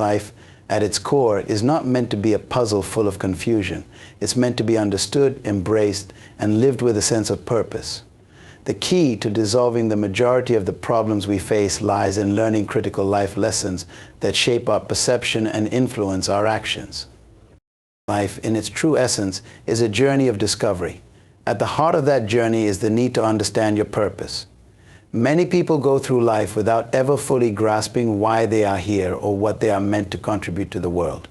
Life, at its core, is not meant to be a puzzle full of confusion. It's meant to be understood, embraced, and lived with a sense of purpose. The key to dissolving the majority of the problems we face lies in learning critical life lessons that shape our perception and influence our actions. Life, in its true essence, is a journey of discovery. At the heart of that journey is the need to understand your purpose. Many people go through life without ever fully grasping why they are here or what they are meant to contribute to the world.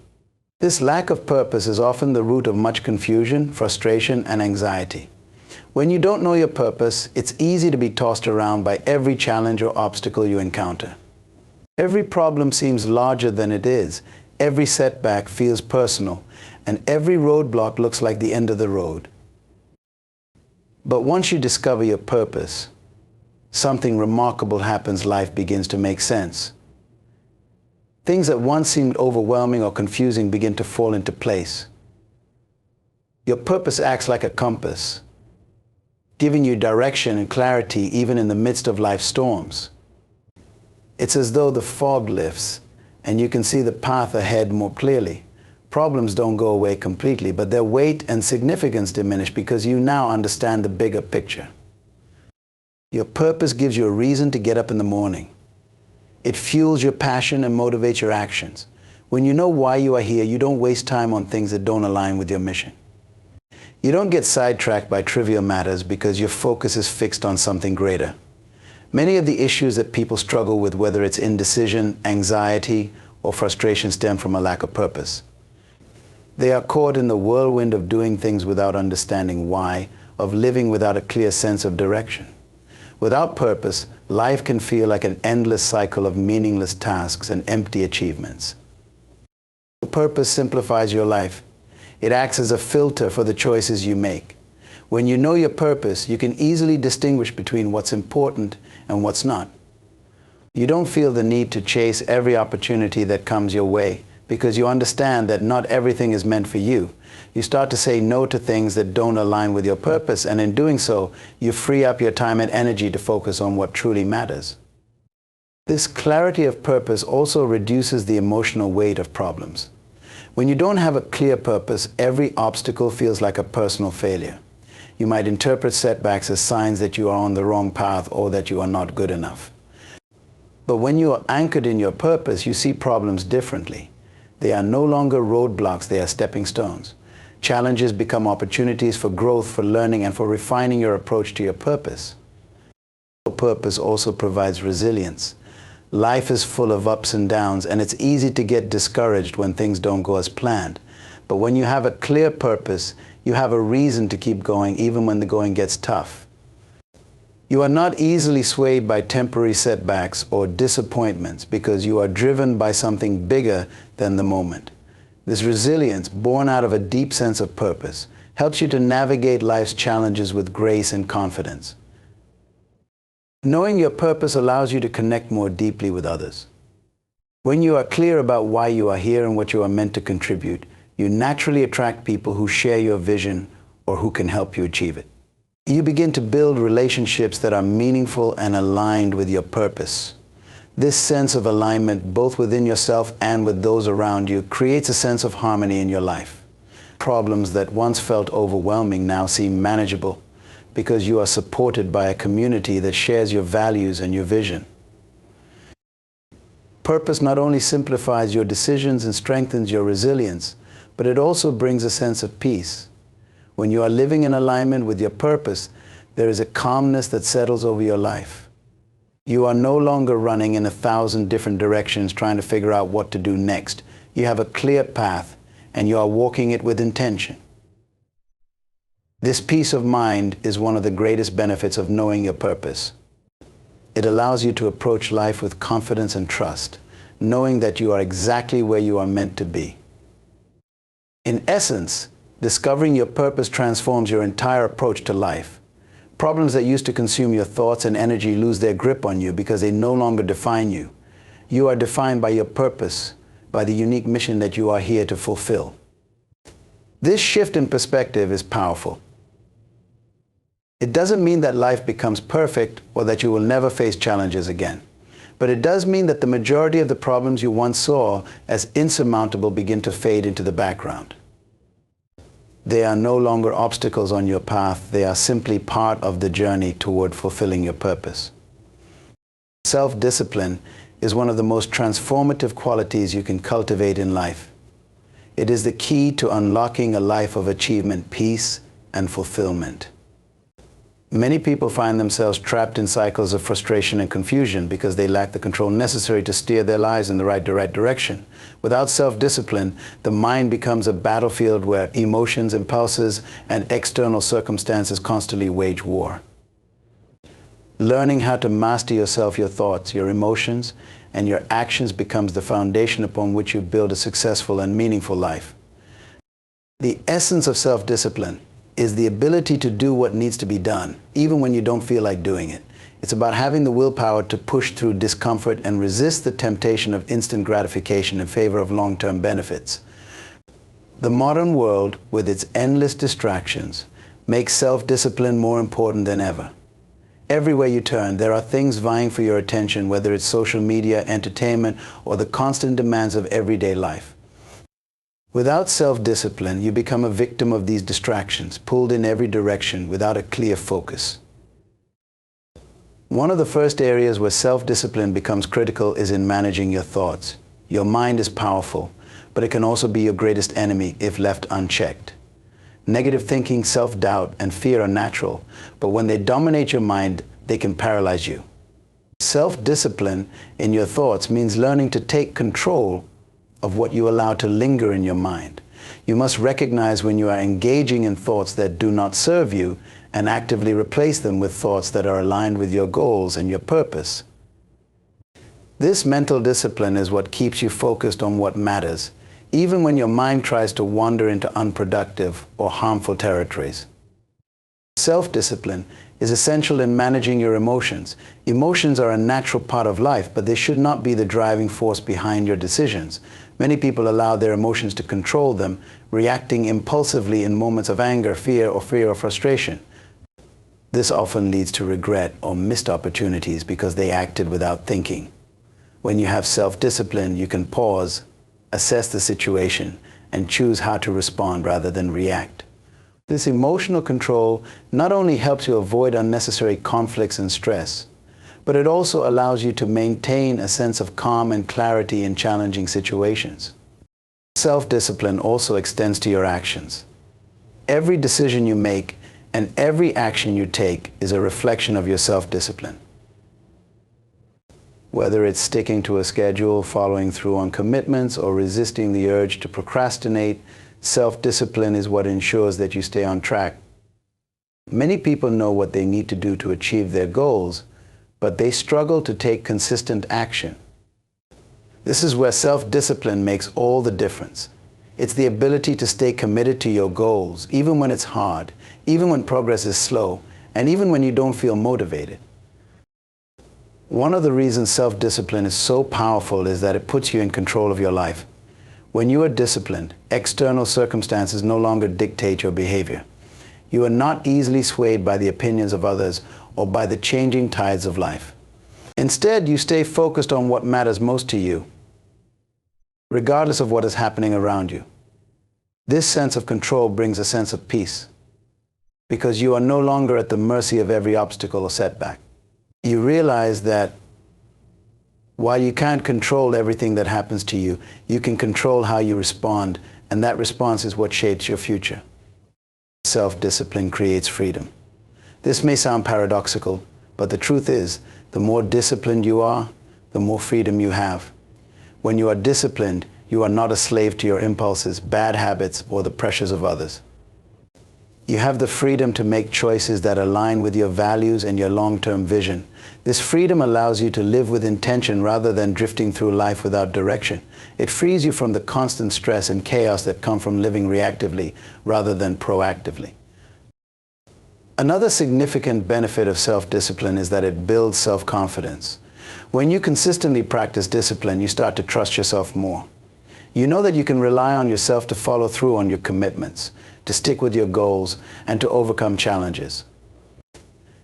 This lack of purpose is often the root of much confusion, frustration, and anxiety. When you don't know your purpose, it's easy to be tossed around by every challenge or obstacle you encounter. Every problem seems larger than it is, every setback feels personal, and every roadblock looks like the end of the road. But once you discover your purpose, something remarkable happens. Life begins to make sense. Things that once seemed overwhelming or confusing begin to fall into place. Your purpose acts like a compass, giving you direction and clarity even in the midst of life's storms. It's as though the fog lifts and you can see the path ahead more clearly. Problems don't go away completely, but their weight and significance diminish because you now understand the bigger picture. Your purpose gives you a reason to get up in the morning. It fuels your passion and motivates your actions. When you know why you are here, you don't waste time on things that don't align with your mission. You don't get sidetracked by trivial matters because your focus is fixed on something greater. Many of the issues that people struggle with, whether it's indecision, anxiety, or frustration, stem from a lack of purpose. They are caught in the whirlwind of doing things without understanding why, of living without a clear sense of direction. Without purpose, life can feel like an endless cycle of meaningless tasks and empty achievements. Purpose simplifies your life. It acts as a filter for the choices you make. When you know your purpose, you can easily distinguish between what's important and what's not. You don't feel the need to chase every opportunity that comes your way because you understand that not everything is meant for you. You start to say no to things that don't align with your purpose, and in doing so, you free up your time and energy to focus on what truly matters. This clarity of purpose also reduces the emotional weight of problems. When you don't have a clear purpose, every obstacle feels like a personal failure. You might interpret setbacks as signs that you are on the wrong path or that you are not good enough. But when you are anchored in your purpose, you see problems differently. They are no longer roadblocks, they are stepping stones. Challenges become opportunities for growth, for learning, and for refining your approach to your purpose. Purpose also provides resilience. Life is full of ups and downs, and it's easy to get discouraged when things don't go as planned. But when you have a clear purpose, you have a reason to keep going even when the going gets tough. You are not easily swayed by temporary setbacks or disappointments because you are driven by something bigger than the moment. This resilience, born out of a deep sense of purpose, helps you to navigate life's challenges with grace and confidence. Knowing your purpose allows you to connect more deeply with others. When you are clear about why you are here and what you are meant to contribute, you naturally attract people who share your vision or who can help you achieve it. You begin to build relationships that are meaningful and aligned with your purpose. This sense of alignment, both within yourself and with those around you, creates a sense of harmony in your life. Problems that once felt overwhelming now seem manageable because you are supported by a community that shares your values and your vision. Purpose not only simplifies your decisions and strengthens your resilience, but it also brings a sense of peace. When you are living in alignment with your purpose, there is a calmness that settles over your life. You are no longer running in 1,000 different directions trying to figure out what to do next. You have a clear path, and you are walking it with intention. This peace of mind is one of the greatest benefits of knowing your purpose. It allows you to approach life with confidence and trust, knowing that you are exactly where you are meant to be. In essence, discovering your purpose transforms your entire approach to life. Problems that used to consume your thoughts and energy lose their grip on you because they no longer define you. You are defined by your purpose, by the unique mission that you are here to fulfill. This shift in perspective is powerful. It doesn't mean that life becomes perfect or that you will never face challenges again. But it does mean that the majority of the problems you once saw as insurmountable begin to fade into the background. They are no longer obstacles on your path. They are simply part of the journey toward fulfilling your purpose. Self-discipline is one of the most transformative qualities you can cultivate in life. It is the key to unlocking a life of achievement, peace, and fulfillment. Many people find themselves trapped in cycles of frustration and confusion because they lack the control necessary to steer their lives in the right direction. Without self-discipline, the mind becomes a battlefield where emotions, impulses, and external circumstances constantly wage war. Learning how to master yourself, your thoughts, your emotions, and your actions becomes the foundation upon which you build a successful and meaningful life. The essence of self-discipline is the ability to do what needs to be done, even when you don't feel like doing it. It's about having the willpower to push through discomfort and resist the temptation of instant gratification in favor of long-term benefits. The modern world, with its endless distractions, makes self-discipline more important than ever. Everywhere you turn, there are things vying for your attention, whether it's social media, entertainment, or the constant demands of everyday life. Without self-discipline, you become a victim of these distractions, pulled in every direction without a clear focus. One of the first areas where self-discipline becomes critical is in managing your thoughts. Your mind is powerful, but it can also be your greatest enemy if left unchecked. Negative thinking, self-doubt, and fear are natural, but when they dominate your mind, they can paralyze you. Self-discipline in your thoughts means learning to take control of what you allow to linger in your mind. You must recognize when you are engaging in thoughts that do not serve you and actively replace them with thoughts that are aligned with your goals and your purpose. This mental discipline is what keeps you focused on what matters, even when your mind tries to wander into unproductive or harmful territories. Self-discipline is essential in managing your emotions. Emotions are a natural part of life, but they should not be the driving force behind your decisions. Many people allow their emotions to control them, reacting impulsively in moments of anger, fear, or frustration. This often leads to regret or missed opportunities because they acted without thinking. When you have self-discipline, you can pause, assess the situation, and choose how to respond rather than react. This emotional control not only helps you avoid unnecessary conflicts and stress, but it also allows you to maintain a sense of calm and clarity in challenging situations. Self-discipline also extends to your actions. Every decision you make and every action you take is a reflection of your self-discipline. Whether it's sticking to a schedule, following through on commitments, or resisting the urge to procrastinate, self-discipline is what ensures that you stay on track. Many people know what they need to do to achieve their goals, but they struggle to take consistent action. This is where self-discipline makes all the difference. It's the ability to stay committed to your goals, even when it's hard, even when progress is slow, and even when you don't feel motivated. One of the reasons self-discipline is so powerful is that it puts you in control of your life. When you are disciplined, external circumstances no longer dictate your behavior. You are not easily swayed by the opinions of others or by the changing tides of life. Instead, you stay focused on what matters most to you, regardless of what is happening around you. This sense of control brings a sense of peace, because you are no longer at the mercy of every obstacle or setback. You realize that while you can't control everything that happens to you, you can control how you respond, and that response is what shapes your future. Self-discipline creates freedom. This may sound paradoxical, but the truth is, the more disciplined you are, the more freedom you have. When you are disciplined, you are not a slave to your impulses, bad habits, or the pressures of others. You have the freedom to make choices that align with your values and your long-term vision. This freedom allows you to live with intention rather than drifting through life without direction. It frees you from the constant stress and chaos that come from living reactively rather than proactively. Another significant benefit of self-discipline is that it builds self-confidence. When you consistently practice discipline, you start to trust yourself more. You know that you can rely on yourself to follow through on your commitments, to stick with your goals, and to overcome challenges.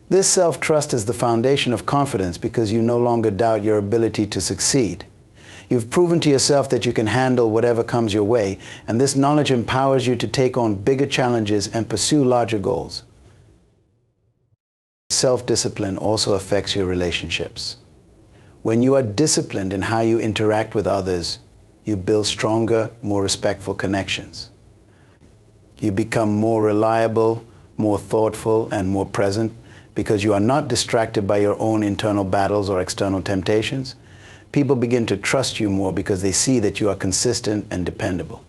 This self-trust is the foundation of confidence because you no longer doubt your ability to succeed. You've proven to yourself that you can handle whatever comes your way, and this knowledge empowers you to take on bigger challenges and pursue larger goals. Self-discipline also affects your relationships. When you are disciplined in how you interact with others, you build stronger, more respectful connections. You become more reliable, more thoughtful, and more present because you are not distracted by your own internal battles or external temptations. People begin to trust you more because they see that you are consistent and dependable.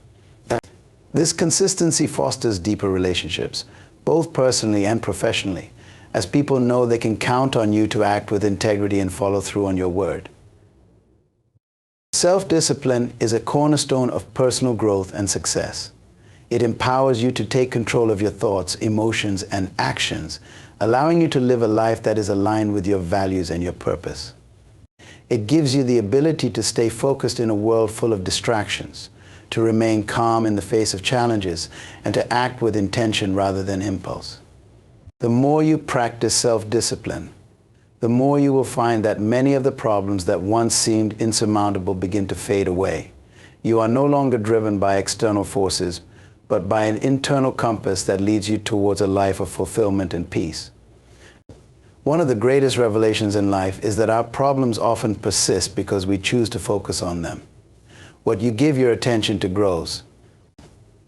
This consistency fosters deeper relationships, both personally and professionally, as people know they can count on you to act with integrity and follow through on your word. Self-discipline is a cornerstone of personal growth and success. It empowers you to take control of your thoughts, emotions, and actions, allowing you to live a life that is aligned with your values and your purpose. It gives you the ability to stay focused in a world full of distractions, to remain calm in the face of challenges, and to act with intention rather than impulse. The more you practice self-discipline, the more you will find that many of the problems that once seemed insurmountable begin to fade away. You are no longer driven by external forces, but by an internal compass that leads you towards a life of fulfillment and peace. One of the greatest revelations in life is that our problems often persist because we choose to focus on them. What you give your attention to grows.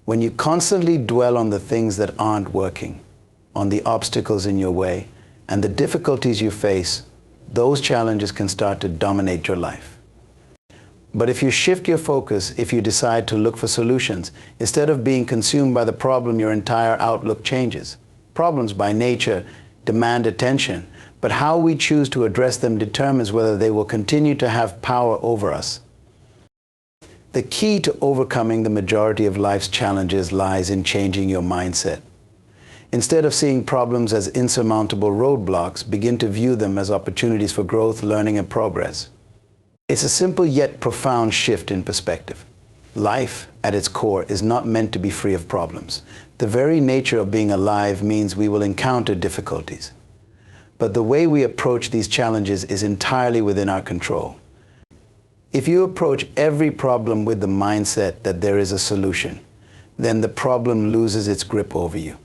When you constantly dwell on the things that aren't working, on the obstacles in your way, and the difficulties you face, those challenges can start to dominate your life. But if you shift your focus, if you decide to look for solutions, instead of being consumed by the problem, your entire outlook changes. Problems by nature demand attention, but how we choose to address them determines whether they will continue to have power over us. The key to overcoming the majority of life's challenges lies in changing your mindset. Instead of seeing problems as insurmountable roadblocks, begin to view them as opportunities for growth, learning, and progress. It's a simple yet profound shift in perspective. Life, at its core, is not meant to be free of problems. The very nature of being alive means we will encounter difficulties. But the way we approach these challenges is entirely within our control. If you approach every problem with the mindset that there is a solution, then the problem loses its grip over you.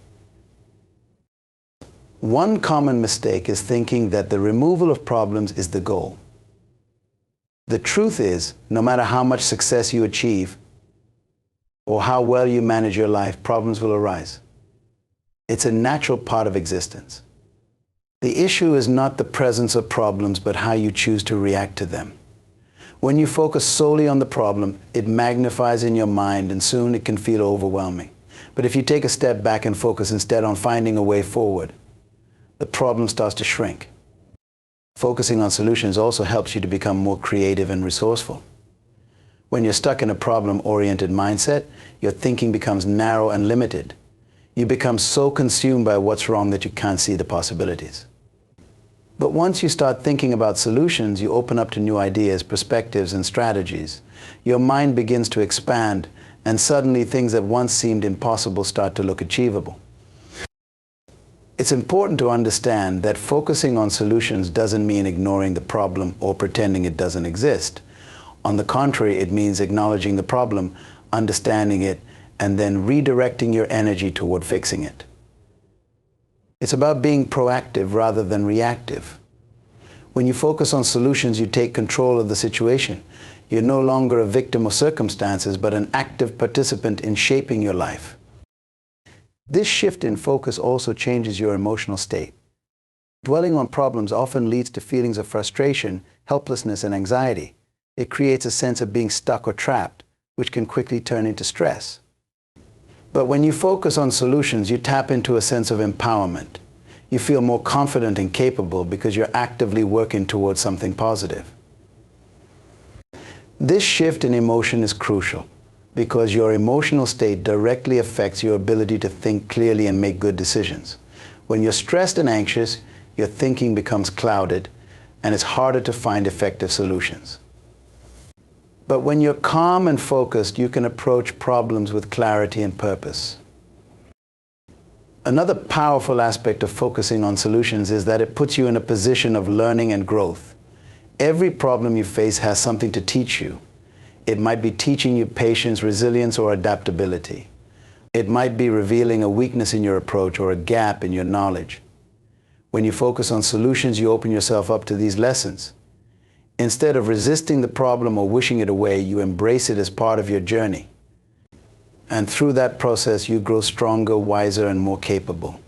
One common mistake is thinking that the removal of problems is the goal. The truth is, no matter how much success you achieve or how well you manage your life, problems will arise. It's a natural part of existence. The issue is not the presence of problems, but how you choose to react to them. When you focus solely on the problem, it magnifies in your mind and soon it can feel overwhelming. But if you take a step back and focus instead on finding a way forward, the problem starts to shrink. Focusing on solutions also helps you to become more creative and resourceful. When you're stuck in a problem-oriented mindset, your thinking becomes narrow and limited. You become so consumed by what's wrong that you can't see the possibilities. But once you start thinking about solutions, you open up to new ideas, perspectives, and strategies. Your mind begins to expand, and suddenly things that once seemed impossible start to look achievable. It's important to understand that focusing on solutions doesn't mean ignoring the problem or pretending it doesn't exist. On the contrary, it means acknowledging the problem, understanding it, and then redirecting your energy toward fixing it. It's about being proactive rather than reactive. When you focus on solutions, you take control of the situation. You're no longer a victim of circumstances, but an active participant in shaping your life. This shift in focus also changes your emotional state. Dwelling on problems often leads to feelings of frustration, helplessness, and anxiety. It creates a sense of being stuck or trapped, which can quickly turn into stress. But when you focus on solutions, you tap into a sense of empowerment. You feel more confident and capable because you're actively working towards something positive. This shift in emotion is crucial, because your emotional state directly affects your ability to think clearly and make good decisions. When you're stressed and anxious, your thinking becomes clouded, and it's harder to find effective solutions. But when you're calm and focused, you can approach problems with clarity and purpose. Another powerful aspect of focusing on solutions is that it puts you in a position of learning and growth. Every problem you face has something to teach you. It might be teaching you patience, resilience, or adaptability. It might be revealing a weakness in your approach or a gap in your knowledge. When you focus on solutions, you open yourself up to these lessons. Instead of resisting the problem or wishing it away, you embrace it as part of your journey. And through that process, you grow stronger, wiser, and more capable.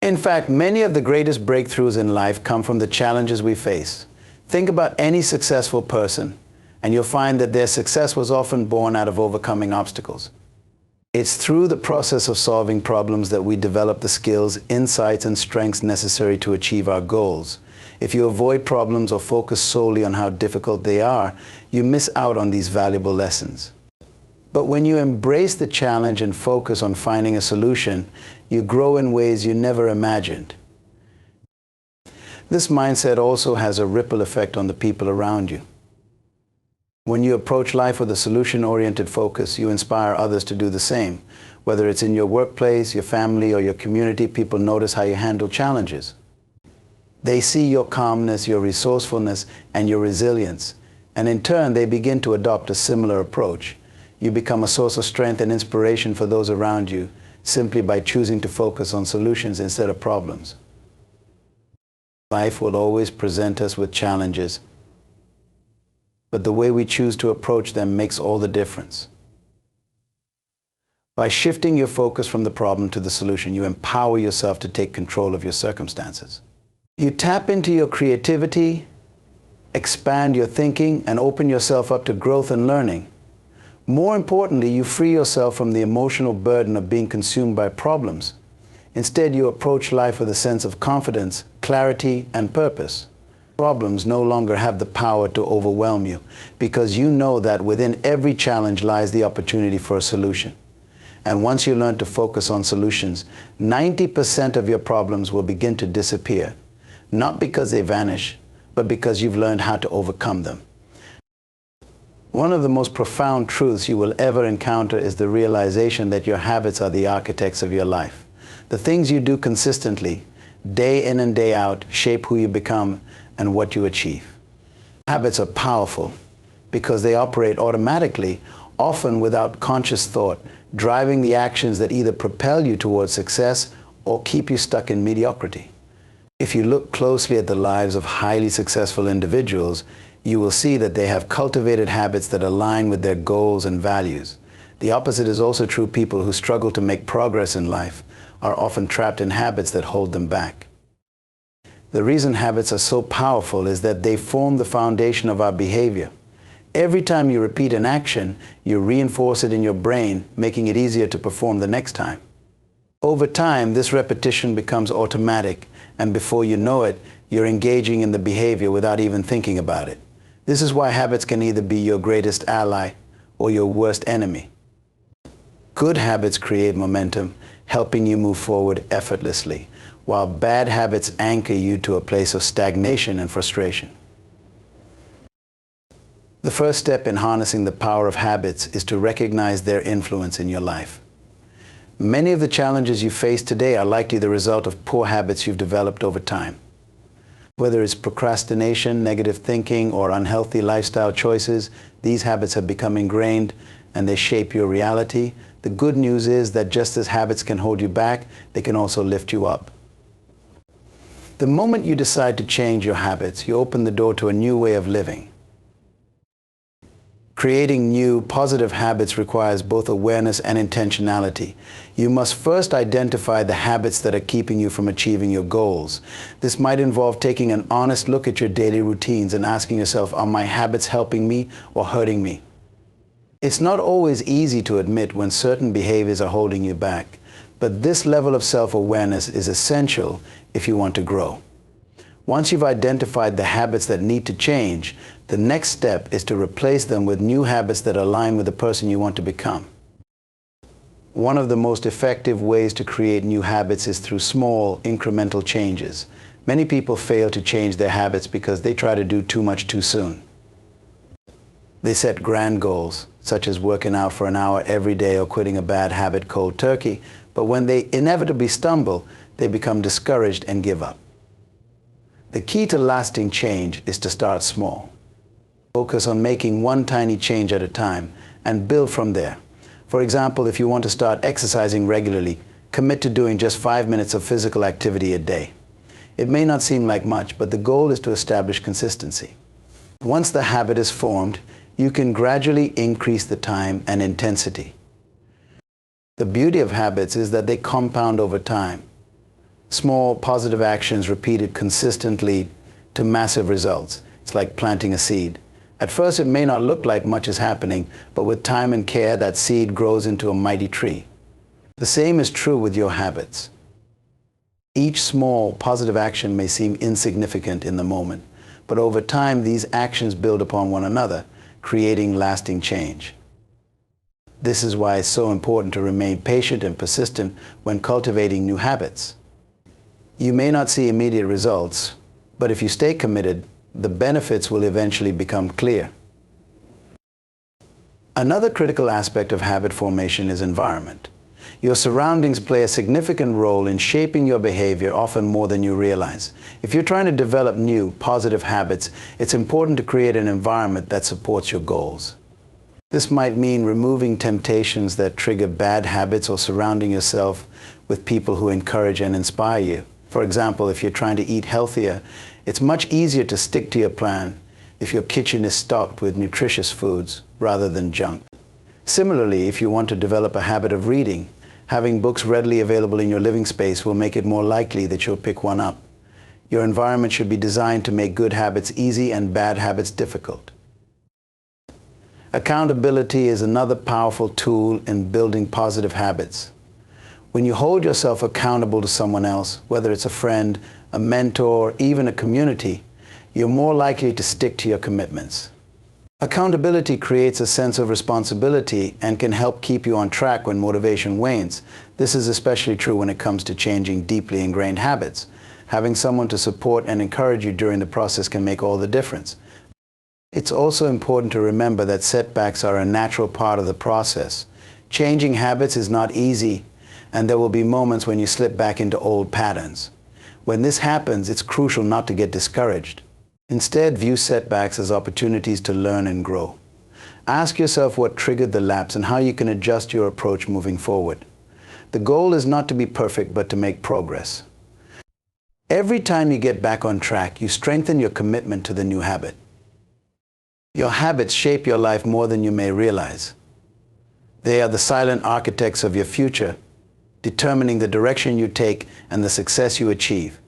In fact, many of the greatest breakthroughs in life come from the challenges we face. Think about any successful person, and you'll find that their success was often born out of overcoming obstacles. It's through the process of solving problems that we develop the skills, insights, and strengths necessary to achieve our goals. If you avoid problems or focus solely on how difficult they are, you miss out on these valuable lessons. But when you embrace the challenge and focus on finding a solution, you grow in ways you never imagined. This mindset also has a ripple effect on the people around you. When you approach life with a solution-oriented focus, you inspire others to do the same. Whether it's in your workplace, your family, or your community, people notice how you handle challenges. They see your calmness, your resourcefulness, and your resilience, and in turn, they begin to adopt a similar approach. You become a source of strength and inspiration for those around you simply by choosing to focus on solutions instead of problems. Life will always present us with challenges, but the way we choose to approach them makes all the difference. By shifting your focus from the problem to the solution, you empower yourself to take control of your circumstances. You tap into your creativity, expand your thinking, and open yourself up to growth and learning. More importantly, you free yourself from the emotional burden of being consumed by problems. Instead, you approach life with a sense of confidence, clarity, and purpose. Problems no longer have the power to overwhelm you because you know that within every challenge lies the opportunity for a solution. And once you learn to focus on solutions, 90% of your problems will begin to disappear, not because they vanish, but because you've learned how to overcome them. One of the most profound truths you will ever encounter is the realization that your habits are the architects of your life. The things you do consistently, day in and day out, shape who you become and what you achieve. Habits are powerful because they operate automatically, often without conscious thought, driving the actions that either propel you towards success or keep you stuck in mediocrity. If you look closely at the lives of highly successful individuals, you will see that they have cultivated habits that align with their goals and values. The opposite is also true. People who struggle to make progress in life are often trapped in habits that hold them back. The reason habits are so powerful is that they form the foundation of our behavior. Every time you repeat an action, you reinforce it in your brain, making it easier to perform the next time. Over time, this repetition becomes automatic, and before you know it, you're engaging in the behavior without even thinking about it. This is why habits can either be your greatest ally or your worst enemy. Good habits create momentum, helping you move forward effortlessly, while bad habits anchor you to a place of stagnation and frustration. The first step in harnessing the power of habits is to recognize their influence in your life. Many of the challenges you face today are likely the result of poor habits you've developed over time. Whether it's procrastination, negative thinking, or unhealthy lifestyle choices, these habits have become ingrained and they shape your reality. The good news is that just as habits can hold you back, they can also lift you up. The moment you decide to change your habits, you open the door to a new way of living. Creating new, positive habits requires both awareness and intentionality. You must first identify the habits that are keeping you from achieving your goals. This might involve taking an honest look at your daily routines and asking yourself, are my habits helping me or hurting me? It's not always easy to admit when certain behaviors are holding you back, but this level of self-awareness is essential if you want to grow. Once you've identified the habits that need to change, the next step is to replace them with new habits that align with the person you want to become. One of the most effective ways to create new habits is through small, incremental changes. Many people fail to change their habits because they try to do too much too soon. They set grand goals, such as working out for an hour every day or quitting a bad habit cold turkey, But when they inevitably stumble, they become discouraged and give up. The key to lasting change is to start small. Focus on making one tiny change at a time and build from there. For example, if you want to start exercising regularly, commit to doing just 5 minutes of physical activity a day. It may not seem like much, but the goal is to establish consistency. Once the habit is formed, you can gradually increase the time and intensity. The beauty of habits is that they compound over time. Small positive actions repeated consistently to massive results. It's like planting a seed. At first, it may not look like much is happening, but with time and care, that seed grows into a mighty tree. The same is true with your habits. Each small positive action may seem insignificant in the moment, but over time, these actions build upon one another, creating lasting change. This is why it's so important to remain patient and persistent when cultivating new habits. You may not see immediate results, but if you stay committed, the benefits will eventually become clear. Another critical aspect of habit formation is environment. Your surroundings play a significant role in shaping your behavior, often more than you realize. If you're trying to develop new, positive habits, it's important to create an environment that supports your goals. This might mean removing temptations that trigger bad habits or surrounding yourself with people who encourage and inspire you. For example, if you're trying to eat healthier, it's much easier to stick to your plan if your kitchen is stocked with nutritious foods rather than junk. Similarly, if you want to develop a habit of reading, having books readily available in your living space will make it more likely that you'll pick one up. Your environment should be designed to make good habits easy and bad habits difficult. Accountability is another powerful tool in building positive habits. When you hold yourself accountable to someone else, whether it's a friend, a mentor, even a community, you're more likely to stick to your commitments. Accountability creates a sense of responsibility and can help keep you on track when motivation wanes. This is especially true when it comes to changing deeply ingrained habits. Having someone to support and encourage you during the process can make all the difference. It's also important to remember that setbacks are a natural part of the process. Changing habits is not easy, and there will be moments when you slip back into old patterns. When this happens, it's crucial not to get discouraged. Instead, view setbacks as opportunities to learn and grow. Ask yourself what triggered the lapse and how you can adjust your approach moving forward. The goal is not to be perfect, but to make progress. Every time you get back on track, you strengthen your commitment to the new habit. Your habits shape your life more than you may realize. They are the silent architects of your future, determining the direction you take and the success you achieve.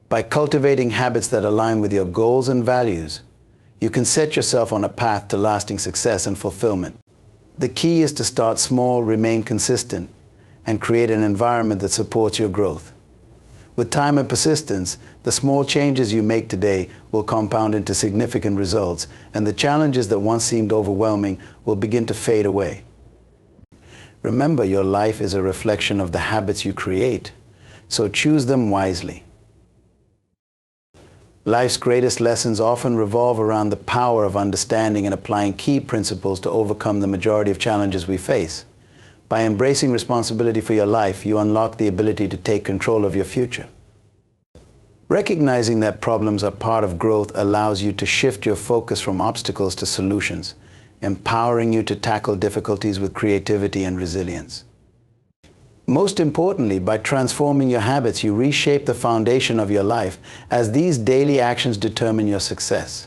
By cultivating habits that align with your goals and values, you can set yourself on a path to lasting success and fulfillment. The key is to start small, remain consistent, and create an environment that supports your growth. With time and persistence, the small changes you make today will compound into significant results, and the challenges that once seemed overwhelming will begin to fade away. Remember, your life is a reflection of the habits you create, so choose them wisely. Life's greatest lessons often revolve around the power of understanding and applying key principles to overcome the majority of challenges we face. By embracing responsibility for your life, you unlock the ability to take control of your future. Recognizing that problems are part of growth allows you to shift your focus from obstacles to solutions, empowering you to tackle difficulties with creativity and resilience. Most importantly, by transforming your habits, you reshape the foundation of your life, as these daily actions determine your success.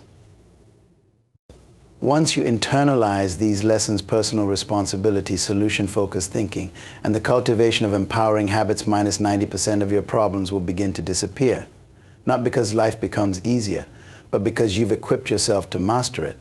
Once you internalize these lessons, personal responsibility, solution-focused thinking, and the cultivation of empowering habits, minus 90% of your problems will begin to disappear. Not because life becomes easier, but because you've equipped yourself to master it.